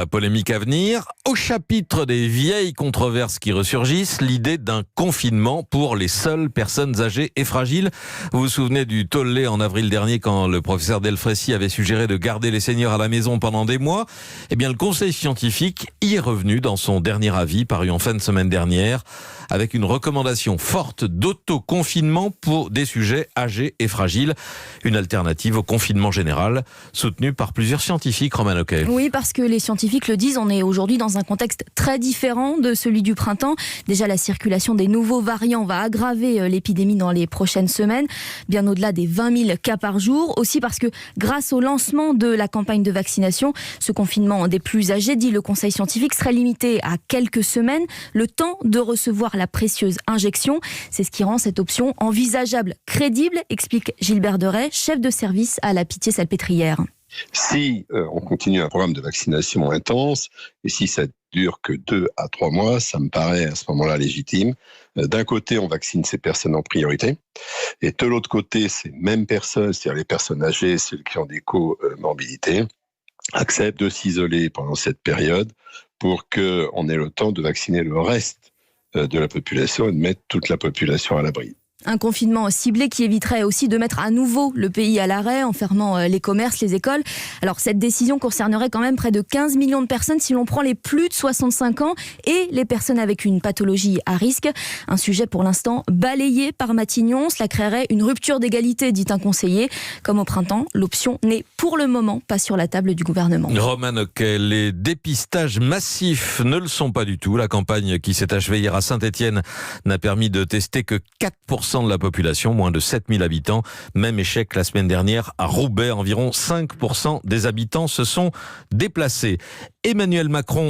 La polémique à venir. Au chapitre des vieilles controverses qui ressurgissent, l'idée d'un confinement pour les seules personnes âgées et fragiles. Vous vous souvenez du tollé en avril dernier quand le professeur Delfrécy avait suggéré de garder les seniors à la maison pendant des mois. Eh bien, le conseil scientifique y est revenu dans son dernier avis paru en fin de semaine dernière avec une recommandation forte d'autoconfinement pour des sujets âgés et fragiles. Une alternative au confinement général soutenue par plusieurs scientifiques, Roman Oquet. Oui, parce que les scientifiques le disent, on est aujourd'hui dans un contexte très différent de celui du printemps. Déjà, la circulation des nouveaux variants va aggraver l'épidémie dans les prochaines semaines, bien au-delà des 20 000 cas par jour. Aussi parce que grâce au lancement de la campagne de vaccination, ce confinement des plus âgés, dit le conseil scientifique, serait limité à quelques semaines, le temps de recevoir la précieuse injection. C'est ce qui rend cette option envisageable, crédible, explique Gilbert Deray, chef de service à la Pitié-Salpêtrière. Si on continue un programme de vaccination intense, et si ça dure que 2 à 3 mois, ça me paraît à ce moment-là légitime. D'un côté, on vaccine ces personnes en priorité, et de l'autre côté, ces mêmes personnes, c'est-à-dire les personnes âgées, celles qui ont des comorbidités, acceptent de s'isoler pendant cette période pour qu'on ait le temps de vacciner le reste de la population et de mettre toute la population à l'abri. Un confinement ciblé qui éviterait aussi de mettre à nouveau le pays à l'arrêt en fermant les commerces, les écoles. Alors cette décision concernerait quand même près de 15 millions de personnes si l'on prend les plus de 65 ans et les personnes avec une pathologie à risque. Un sujet pour l'instant balayé par Matignon. Cela créerait une rupture d'égalité, dit un conseiller. Comme au printemps, l'option n'est pour le moment pas sur la table du gouvernement. Roman Oquet, les dépistages massifs ne le sont pas du tout. La campagne qui s'est achevée hier à Saint-Étienne n'a permis de tester que 4% de la population, moins de 7000 habitants. Même échec la semaine dernière à Roubaix, environ 5% des habitants se sont déplacés. Emmanuel Macron